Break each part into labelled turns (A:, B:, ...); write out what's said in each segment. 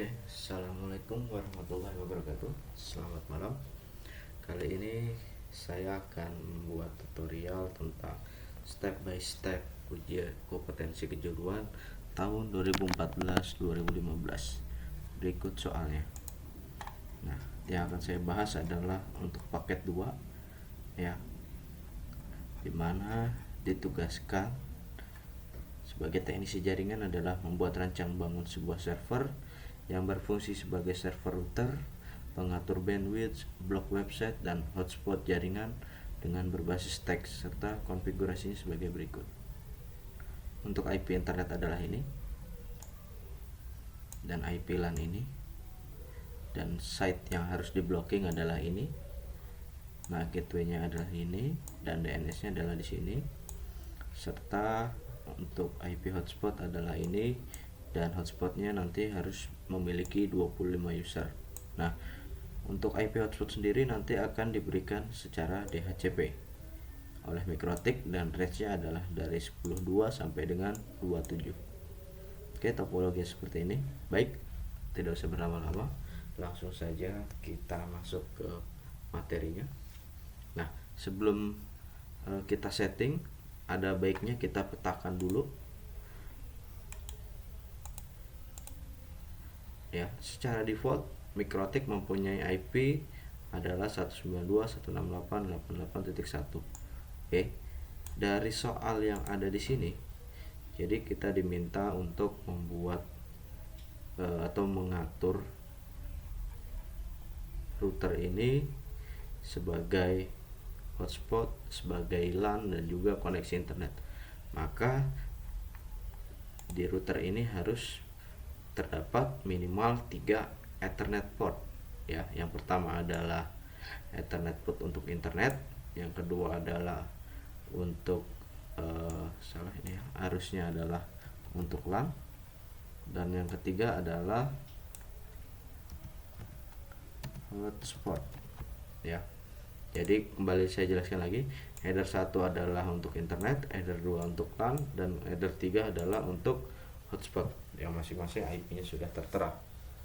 A: Oke, assalamualaikum warahmatullahi wabarakatuh. Selamat malam. Kali ini saya akan membuat tutorial tentang step by step ujian kompetensi kejuruan tahun 2014-2015. Berikut soalnya. Nah, yang akan saya bahas adalah untuk paket 2 ya, dimana ditugaskan sebagai teknisi jaringan adalah membuat rancang bangun sebuah server yang berfungsi sebagai server router, pengatur bandwidth, blok website, dan hotspot jaringan dengan berbasis teks serta konfigurasinya sebagai berikut. Untuk IP internet adalah ini, dan IP LAN ini, dan site yang harus diblocking adalah ini. Nah, gateway-nya adalah ini, dan DNS-nya adalah di sini. Serta untuk IP hotspot adalah ini, dan hotspotnya nanti harus memiliki 25 user. Nah, untuk IP hotspot sendiri nanti akan diberikan secara DHCP oleh MikroTik, dan range-nya adalah dari 10.2 sampai dengan 27. Oke, topologi seperti ini. Baik, tidak usah berlama-lama, langsung saja kita masuk ke materinya. Nah, sebelum kita setting, ada baiknya kita petakan dulu ya. Secara default MikroTik mempunyai IP adalah 192.168.88.1. Oke. Dari soal yang ada di sini, jadi kita diminta untuk membuat atau mengatur router ini sebagai hotspot, sebagai LAN, dan juga koneksi internet. Maka di router ini harus terdapat minimal 3 Ethernet port ya. Yang pertama adalah Ethernet port untuk internet, yang kedua adalah untuk harusnya adalah untuk LAN, dan yang ketiga adalah hotspot ya. Jadi kembali saya jelaskan lagi, header 1 adalah untuk internet, header 2 untuk LAN, dan header 3 adalah untuk hotspot yang masing-masing IP-nya sudah tertera.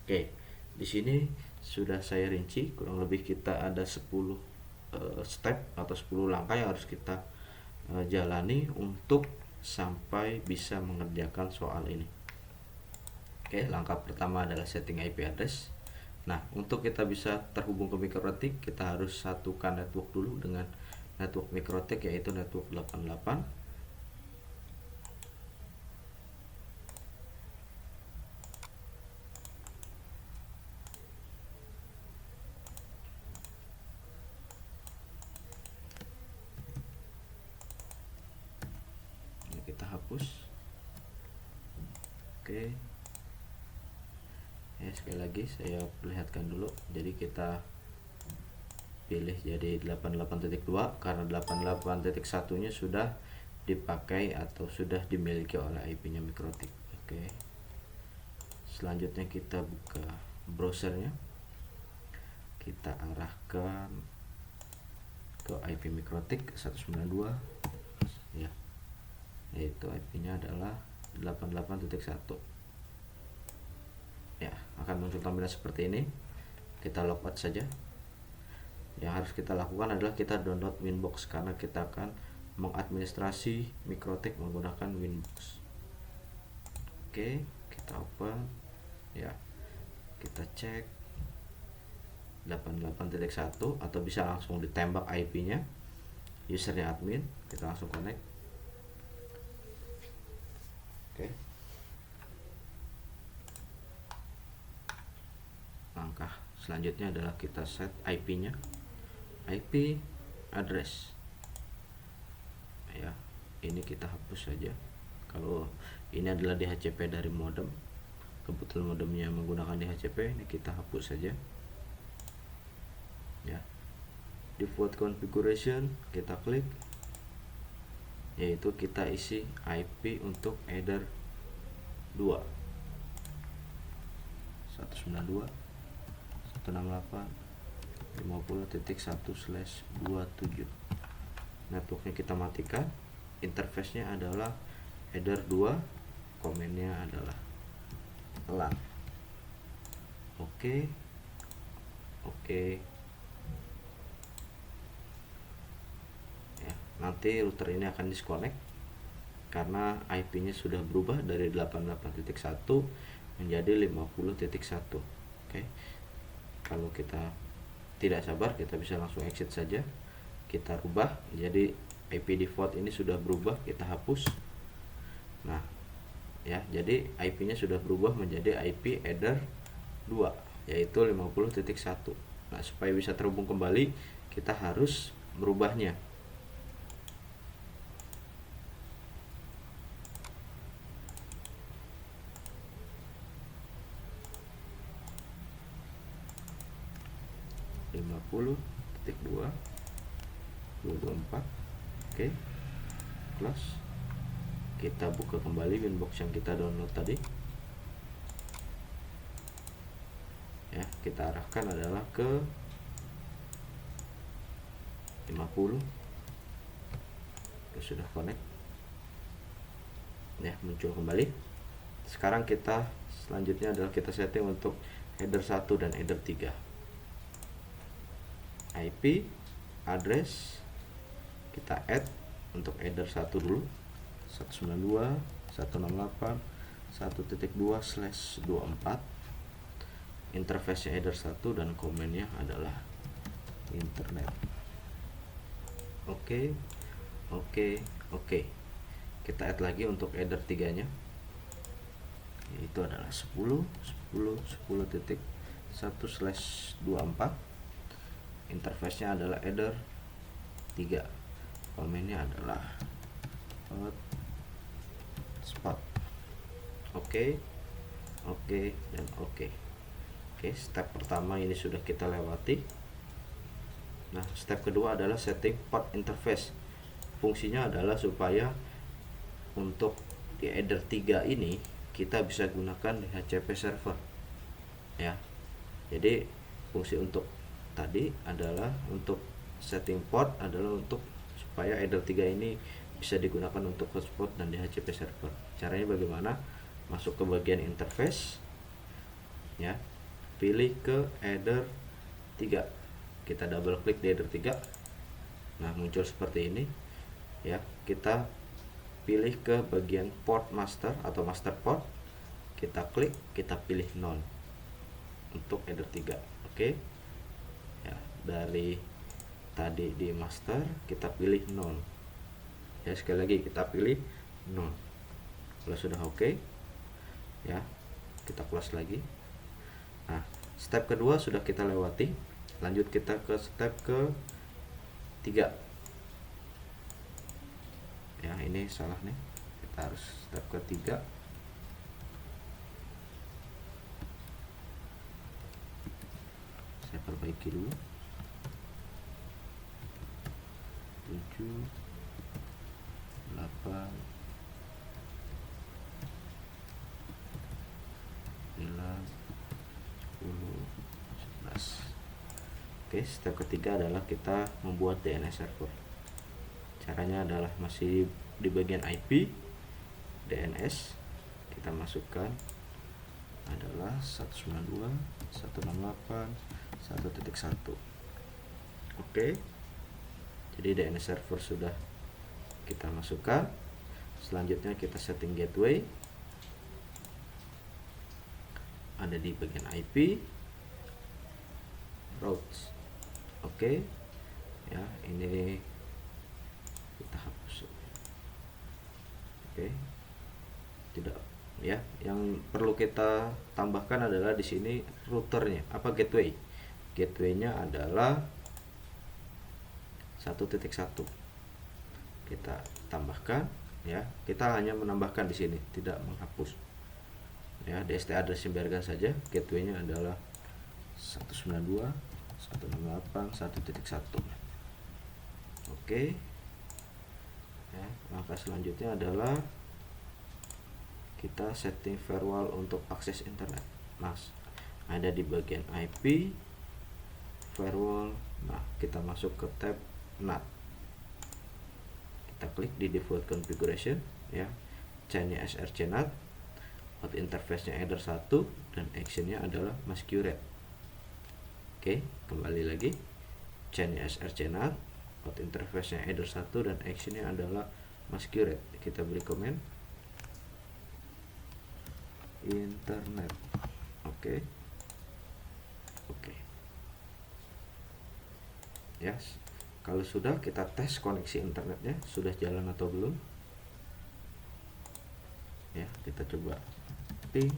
A: Oke, di sini sudah saya rinci, kurang lebih kita ada 10 step atau 10 langkah yang harus kita jalani untuk sampai bisa mengerjakan soal ini. Oke, langkah pertama adalah setting IP address. Nah, untuk kita bisa terhubung ke MikroTik, kita harus satukan network dulu dengan network MikroTik, yaitu network 88. Ini kita hapus. Oke. Ya, sekali lagi saya perlihatkan dulu. Jadi kita pilih jadi 88.2 karena 88.1 nya sudah dipakai atau sudah dimiliki oleh IP-nya MikroTik. Oke. Selanjutnya kita buka browsernya. Kita arahkan ke IP MikroTik 192 ya. Yaitu IP-nya adalah 88.1. Ya, akan muncul tampilan seperti ini. Kita logout saja. Yang harus kita lakukan adalah kita download Winbox karena kita akan mengadministrasi MikroTik menggunakan Winbox. Oke, kita open ya. Kita cek 88.1 atau bisa langsung ditembak IP-nya, usernya admin, kita langsung connect. Oke. Langkah selanjutnya adalah kita set IP-nya, IP address ya. Ini kita hapus saja. Kalau ini adalah DHCP dari modem, kebetulan modemnya menggunakan DHCP, ini kita hapus saja ya. Default configuration kita klik, yaitu kita isi IP untuk header 2 192.168.50.1/27. Networknya kita matikan, interface-nya adalah header 2, komennya adalah LAN. Oke. Ya, nanti router ini akan disconnect karena IP-nya sudah berubah dari 88.1 menjadi 50.1. Oke. Kalau kita tidak sabar, kita bisa langsung exit saja. Kita rubah jadi IP default ini sudah berubah, kita hapus. Nah, ya, jadi IP-nya sudah berubah menjadi IP header 2, yaitu 50.1. Nah, supaya bisa terhubung kembali, kita harus merubahnya. .2 224. Oke, close. Kita buka kembali winbox yang kita download tadi. Ya, kita arahkan adalah ke 50. Sudah connect. Ya, muncul kembali. Sekarang kita selanjutnya adalah kita setting untuk header 1 dan header 3. IP address kita add untuk header 1 dulu, 192.168.1.2/24. interface header 1 dan komennya adalah internet. Oke. Kita add lagi untuk header 3 nya, yaitu adalah 10.10.1/24. interface-nya adalah header 3, komennya adalah hotspot. Oke, dan oke. Step pertama ini sudah kita lewati. Nah, step kedua adalah setting port interface. Fungsinya adalah supaya untuk di header 3 ini kita bisa gunakan DHCP server. Ya. Jadi fungsi untuk tadi adalah untuk setting port adalah untuk supaya header 3 ini bisa digunakan untuk hotspot dan DHCP server. Caranya bagaimana? Masuk ke bagian interface, ya, pilih ke header 3, kita double klik di header 3. Nah, muncul seperti ini, ya. Kita pilih ke bagian port master atau master port, kita klik, kita pilih 0 untuk header 3. Oke. Ya, dari tadi di master kita pilih 0. Ya, sekali lagi kita pilih 0. Kalau sudah oke, ya, kita close lagi. Nah, step kedua sudah kita lewati. Lanjut kita ke step ke 3. Ya, ini salah nih. Kita harus step ke 3. Saya perbaiki dulu. 7 8 9 10 11. Oke, step ketiga adalah kita membuat DNS server. Caranya adalah masih di bagian IP DNS. Kita masukkan adalah 192.168.1.1. Oke. Jadi DNS server sudah kita masukkan. Selanjutnya kita setting gateway. Ada di bagian IP routes. Oke. Ya, ini kita hapus. Oke. Tidak, ya. Yang perlu kita tambahkan adalah di sini routernya. Apa gateway? Gateway-nya adalah 1.1. Kita tambahkan, ya. Kita hanya menambahkan di sini, tidak menghapus. Ya, DST address biarkan saja. Gateway-nya adalah 192.168.1.1. Oke. Ya, langkah selanjutnya adalah kita setting firewall untuk akses internet. Mas, ada di bagian IP firewall. Nah, kita masuk ke tab NAT. Kita klik di default configuration, ya. Chainnya src NAT. Out interface-nya header 1 dan action-nya adalah masquerade. Oke, kembali lagi. Chainnya src NAT, out interface nya header 1 dan actionnya adalah masquerade. Kita beri komen internet. Oke. Oke. Yes. Kalau sudah, kita tes koneksi internetnya sudah jalan atau belum. Ya, kita coba ping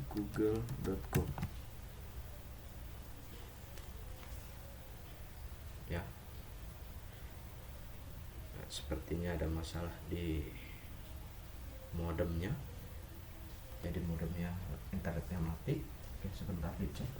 A: google.com. Ya, sepertinya ada masalah di modemnya, jadi modemnya internetnya mati. Oke, sebentar dicek.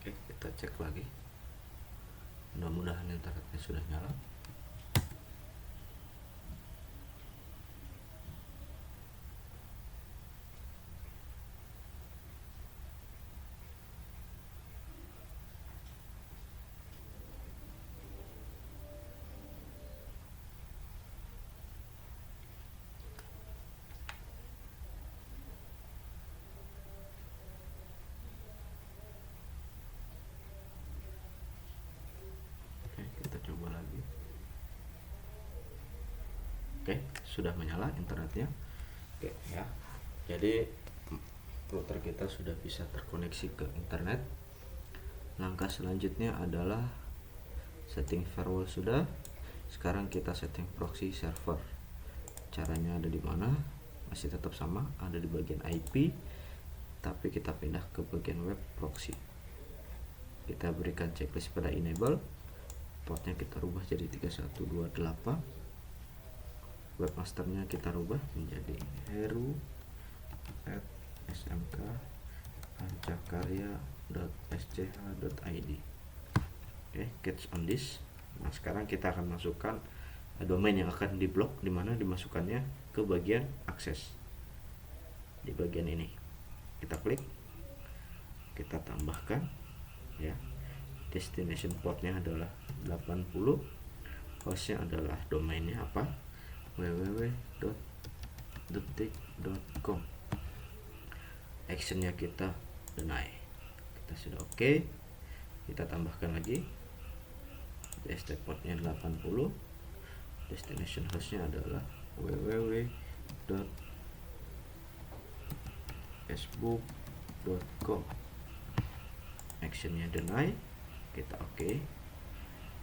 A: Oke, kita cek lagi. Mudah-mudahan internetnya sudah nyala. Oke, kita coba lagi. Oke, sudah menyala internetnya. Oke ya. Jadi router kita sudah bisa terkoneksi ke internet. Langkah selanjutnya adalah setting firewall sudah. Sekarang kita setting proxy server. Caranya ada di mana? Masih tetap sama, ada di bagian IP, tapi kita pindah ke bagian web proxy. Kita berikan checklist pada enable. Portnya kita rubah jadi 3128. Webmasternya kita rubah menjadi heru@smk.ancakarya.sch.id. Oke, catch on this. Nah, sekarang kita akan masukkan domain yang akan diblok, dimana dimasukkannya ke bagian akses. Di bagian ini kita klik, kita tambahkan ya. Destination portnya adalah 80, hostnya adalah domainnya apa, www.detik.com. actionnya kita deny. Kita sudah oke. Kita tambahkan lagi DST portnya 80, destination hostnya adalah www.facebook.com. actionnya deny. Kita oke.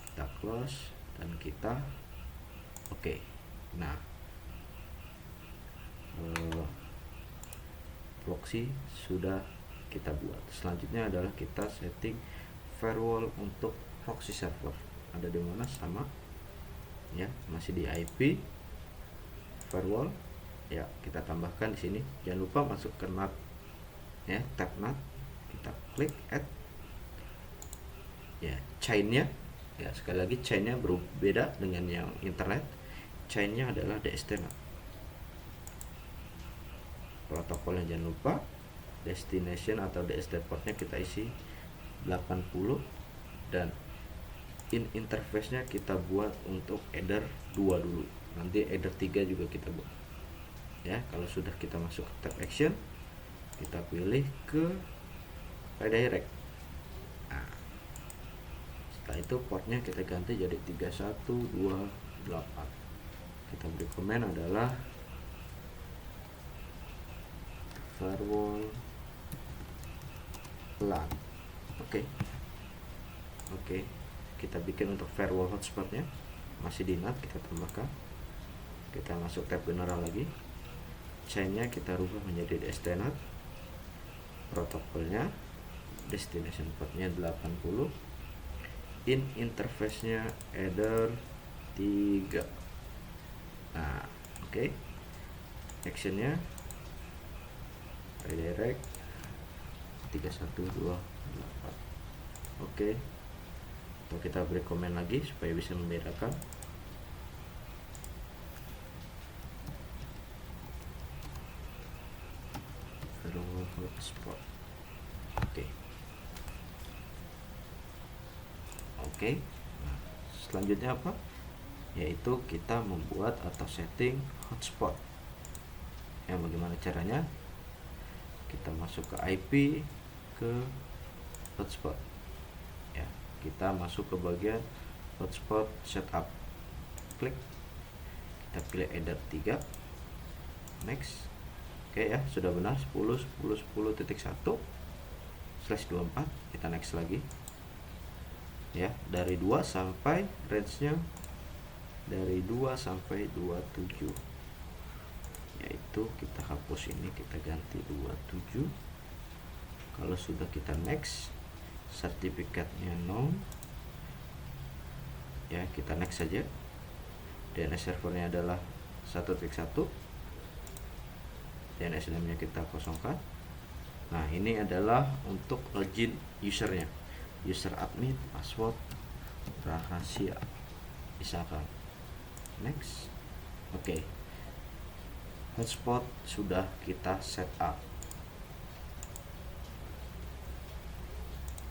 A: Kita close dan kita oke. Nah, proxy sudah kita buat. Selanjutnya adalah kita setting firewall untuk proxy server. Ada di mana? Sama ya, masih di IP firewall ya. Kita tambahkan di sini, jangan lupa masuk ke NAT ya, tab NAT. Kita klik add ya. Chainnya ya, sekali lagi chainnya berbeda dengan yang internet. Chainnya adalah DST-NAT. Protokolnya jangan lupa, destination atau DST portnya kita isi 80, dan in interface-nya kita buat untuk header 2 dulu. Nanti header 3 juga kita buat. Ya, kalau sudah kita masuk ke tab action, kita pilih ke redirect. Nah, setelah itu portnya kita ganti jadi 3128. Kita beri komen adalah firewall LAN. Oke. Kita bikin untuk firewall hotspotnya masih di NAT, kita tambahkan. Kita masuk tab general lagi. Chainnya kita rubah menjadi DST-NAT. Protokolnya destination portnya 80. In interface-nya header 3. Nah, actionnya redirect 3128. Oke, atau kita beri komen lagi supaya bisa membedakan. Firewall hotspot. Oke. Nah, selanjutnya apa? Yaitu kita membuat atau setting hotspot. Bagaimana caranya? Kita masuk ke IP, ke hotspot. Ya, kita masuk ke bagian hotspot setup. Klik. Kita pilih header 3. Next. Oke ya, sudah benar 10.10.10.1/24. Kita next lagi. Ya, dari 2 sampai range-nya dari 2 sampai 27. Yaitu kita hapus ini, kita ganti 27. Kalau sudah kita next, sertifikatnya no. Ya, kita next saja. DNS servernya adalah 1.1. DNS name-nya kita kosongkan. Nah, ini adalah untuk login usernya, user admin, password, rahasia, misalkan. Next. Oke. Hotspot sudah kita set up.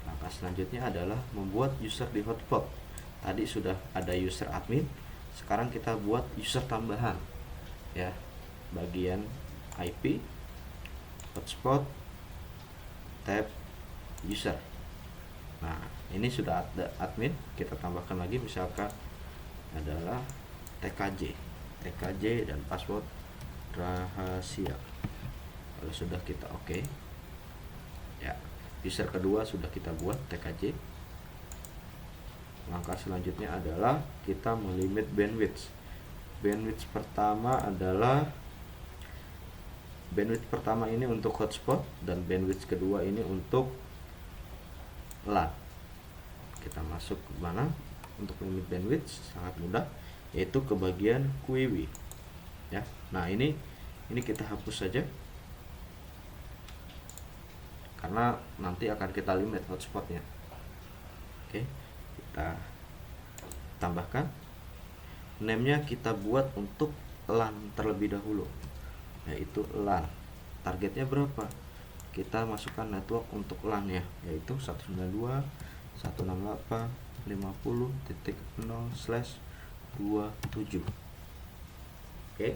A: Langkah selanjutnya adalah membuat user di hotspot. Tadi sudah ada user admin, sekarang kita buat user tambahan. Ya, bagian IP, hotspot, tab user. Nah, ini sudah ada admin, kita tambahkan lagi misalkan adalah TKJ dan password rahasia. Kalau sudah kita oke. Ya, user kedua sudah kita buat TKJ. Langkah selanjutnya adalah kita melimit bandwidth. Bandwidth pertama ini untuk hotspot, dan bandwidth kedua ini untuk LAN. Kita masuk ke mana untuk limit bandwidth? Sangat mudah, yaitu ke bagian QUIWI. Ya, nah ini kita hapus saja karena nanti akan kita limit hotspotnya. Oke, kita tambahkan name-nya, kita buat untuk LAN terlebih dahulu, yaitu LAN. Targetnya berapa? Kita masukkan network untuk LAN ya, yaitu 192.168.50.0/27. Oke,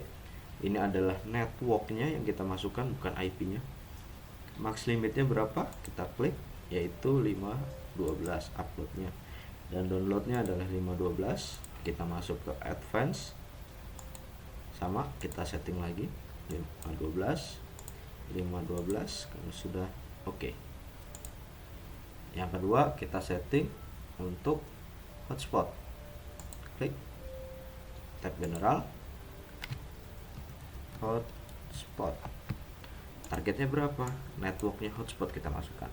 A: ini adalah networknya yang kita masukkan, bukan IP-nya. Max limitnya berapa? Kita klik, yaitu 512 uploadnya, dan downloadnya adalah 512. Kita masuk ke advance, sama kita setting lagi 512. Kalau sudah oke. Yang kedua, kita setting untuk hotspot. Klik tab general, hotspot. Targetnya berapa? Networknya hotspot kita masukkan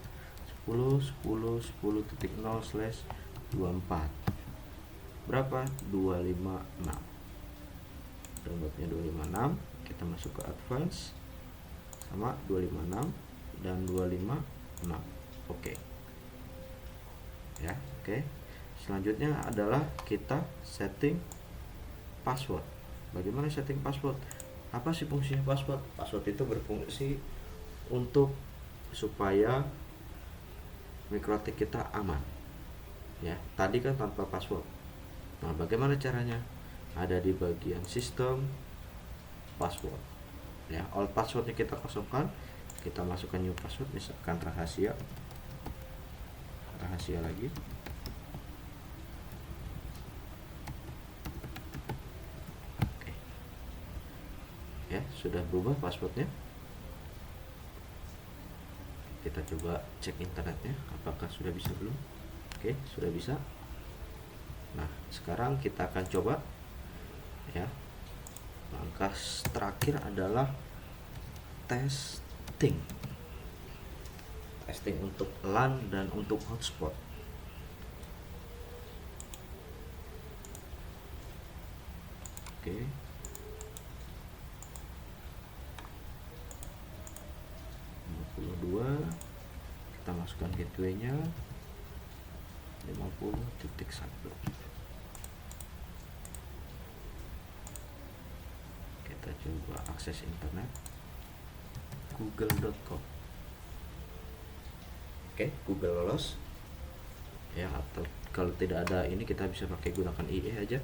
A: 10.10.10.0/24. Berapa? 256. Downloadnya 256. Kita masuk ke advance, sama 256 dan 256. Oke. Ya, oke. Selanjutnya adalah kita setting password. Bagaimana setting password? Apa sih fungsinya password? Password itu berfungsi untuk supaya mikrotik kita aman. Ya, tadi kan tanpa password. Nah, bagaimana caranya? Ada di bagian sistem password. Ya, all passwordnya kita kosongkan, kita masukkan new password, misalkan rahasia lagi. Oke. Ya, sudah berubah passwordnya. Kita coba cek internetnya, apakah sudah bisa belum. Oke, sudah bisa. Nah, sekarang kita akan coba ya. Langkah terakhir adalah testing untuk LAN dan untuk hotspot. Oke. masukkan gateway-nya 50.1. Kita coba akses internet google.com. Oke, Google lolos ya, atau kalau tidak ada ini kita bisa pakai gunakan IE aja.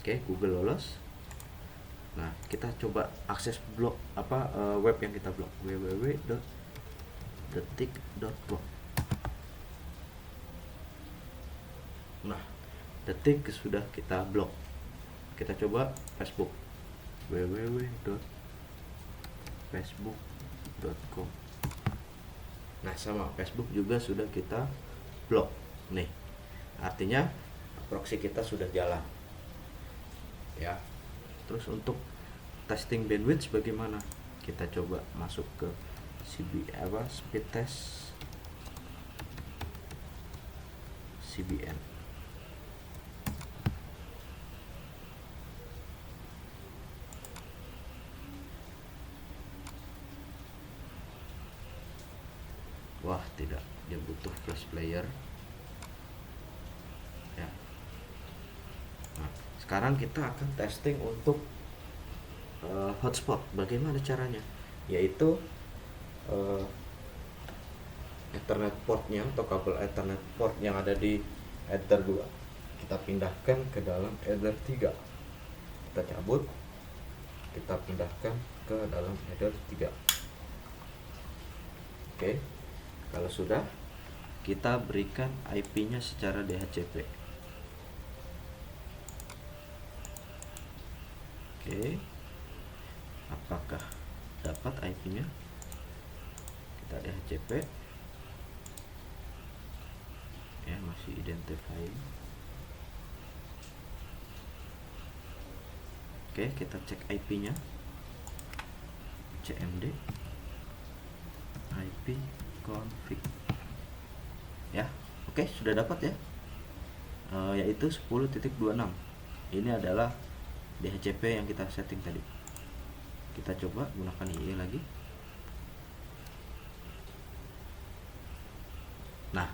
A: Oke, Google lolos. Nah, kita coba akses blog web yang kita blok, www.detik.blog. Nah, Detik sudah kita blok. Kita coba Facebook, www.facebook.com. Nah, sama Facebook juga sudah kita blok. Nih, artinya proxy kita sudah jalan ya. Terus untuk testing bandwidth bagaimana? Kita coba masuk ke speed test CBN. Wah, tidak, dia butuh flash player ya. Nah, sekarang kita akan testing untuk hotspot. Bagaimana caranya? Yaitu Ethernet portnya atau kabel Ethernet port yang ada di header 2 kita pindahkan ke dalam header 3. Kita cabut, kita pindahkan ke dalam header 3. Oke, kalau sudah, kita berikan IP-nya secara DHCP. Oke, apakah dapat IP-nya? Kita DHCP ya, masih identifying. Oke, kita cek IP-nya, cmd IP config ya. Oke, sudah dapat ya, yaitu 10.26. Ini adalah DHCP yang kita setting tadi. Kita coba gunakan IE lagi. Nah,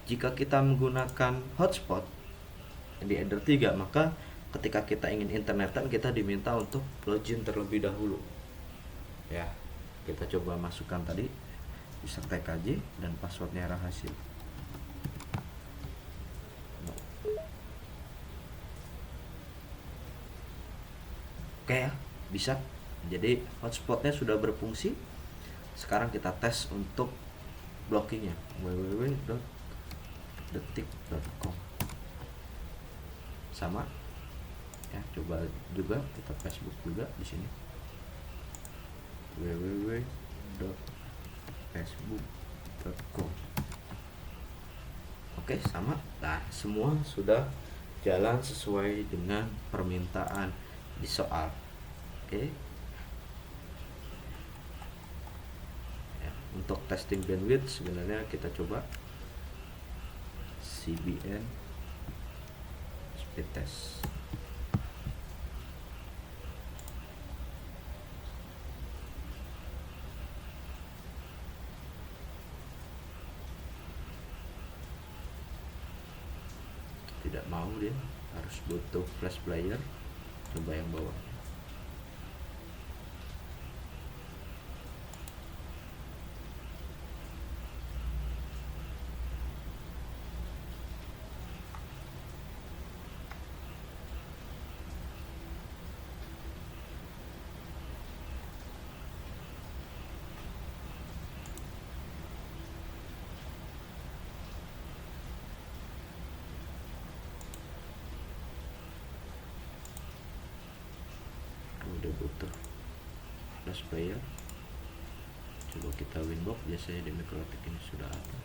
A: jika kita menggunakan hotspot di header 3, maka ketika kita ingin internetan kita diminta untuk login terlebih dahulu ya. Kita coba masukkan tadi user TKJ dan passwordnya rahasia. Oke ya, bisa. Jadi hotspotnya sudah berfungsi. Sekarang kita tes untuk blockingnya, www.detik.com. sama ya, coba juga kita Facebook juga di sini, www.facebook.com. Oke, sama. Nah, semua sudah jalan sesuai dengan permintaan di soal. Oke ya, untuk testing bandwidth sebenarnya kita coba CBN speed test. Tidak mau, dia harus butuh flash player. Coba yang bawah. Udah butuh flash player. Coba kita winbox, biasanya di Mikrotik ini sudah ada.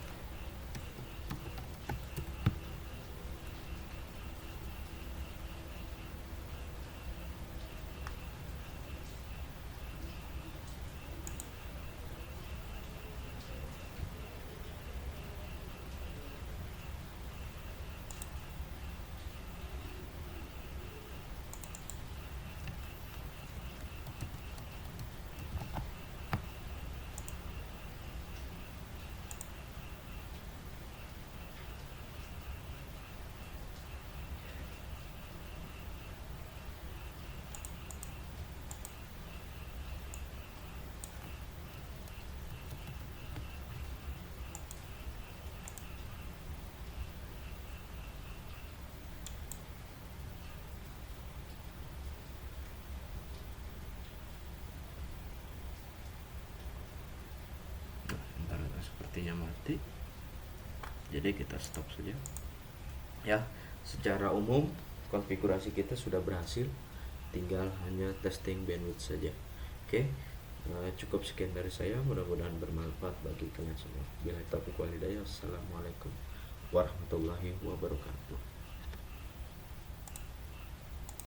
A: sepertinya mati, jadi kita stop saja ya. Secara umum konfigurasi kita sudah berhasil, tinggal hanya testing bandwidth saja. Oke, cukup sekian dari saya, mudah-mudahan bermanfaat bagi kalian semua. Bila taufiq wal hidayah, assalamualaikum warahmatullahi wabarakatuh.